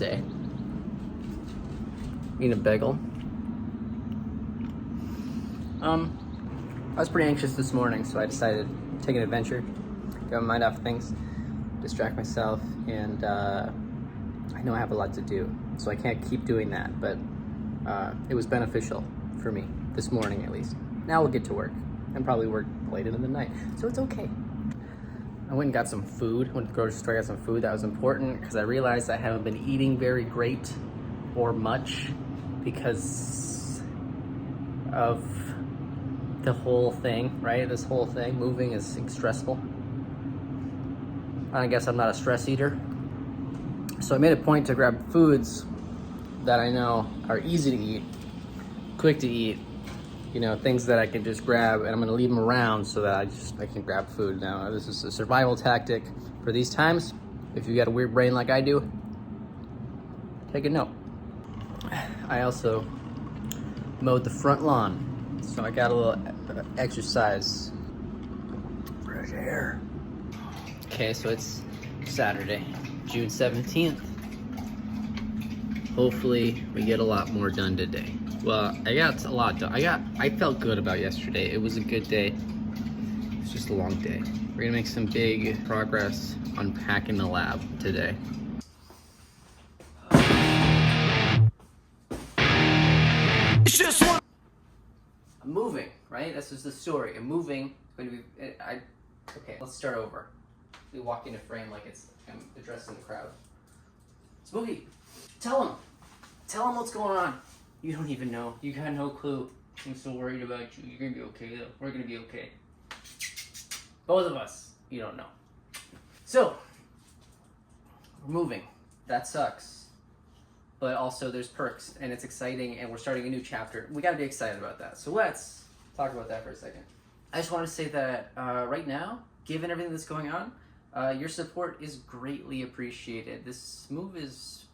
Thursday. Eating a bagel. I was pretty anxious this morning, so I decided to take an adventure, get my mind off things, distract myself, and I know I have a lot to do, so I can't keep doing that, but it was beneficial for me, this morning at least. Now we'll get to work, and probably work late into the night, so it's okay. I went and got some food, went to the grocery store, got some food. That was important, because I realized I haven't been eating very great, or much, because of the whole thing, right? This whole thing, moving is stressful. I guess I'm not a stress eater. So I made a point to grab foods that I know are easy to eat, quick to eat, you know, things that I can just grab, and I'm gonna leave them around so that I can grab food. Now, this is a survival tactic for these times. If you got a weird brain like I do, take a note. I also mowed the front lawn, so I got a little exercise. Fresh air. Okay, so it's Saturday, June 17th. Hopefully we get a lot more done today. Well, I got a lot done. I felt good about yesterday. It was a good day. It's just a long day. We're gonna make some big progress unpacking the lab today. It's just one. I'm moving, right? This is the story. I'm moving. It's going to be. Okay, let's start over. We walk into frame like I'm addressing the crowd. Smokey, tell him what's going on. You don't even know. You got no clue. I'm so worried about you. You're gonna be okay though. We're gonna be okay. Both of us. You don't know. So, we're moving. That sucks. But also there's perks and it's exciting and we're starting a new chapter. We gotta be excited about that. So let's talk about that for a second. I just want to say that right now, given everything that's going on, your support is greatly appreciated. This move is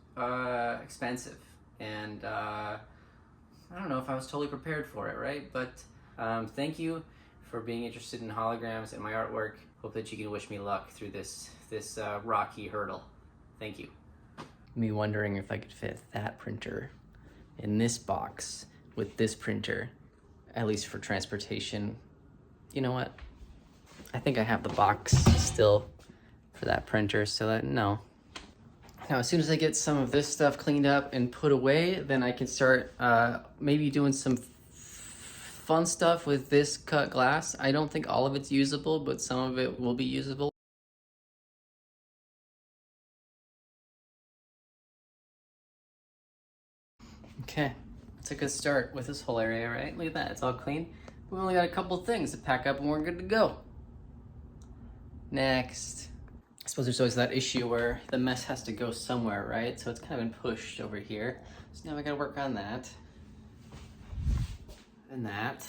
expensive, and I don't know if I was totally prepared for it, right? But thank you for being interested in holograms and my artwork. Hope that you can wish me luck through this rocky hurdle. Thank you. Me wondering if I could fit that printer in this box with this printer, at least for transportation. You know what? I think I have the box still for that printer, so that, no. Now, as soon as I get some of this stuff cleaned up and put away, then I can start maybe doing some fun stuff with this cut glass. I don't think all of it's usable, but some of it will be usable. Okay, that's a good start with this whole area, right? Look at that, it's all clean. We only got a couple things to pack up and we're good to go. Next. I suppose there's always that issue where the mess has to go somewhere, right? So it's kind of been pushed over here. So now we gotta work on that. And that.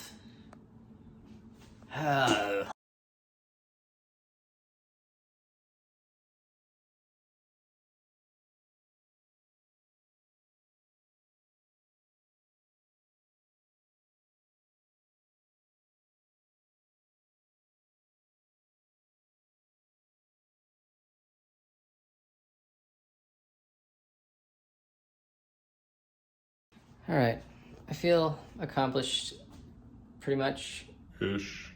All right, I feel accomplished pretty much. Ish.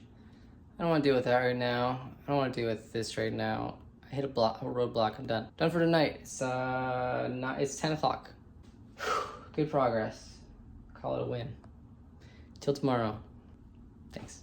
I don't want to deal with that right now. I don't want to deal with this right now. I hit a roadblock. I'm done. Done for tonight. It's 10 o'clock. Good progress. Call it a win. Till tomorrow. Thanks.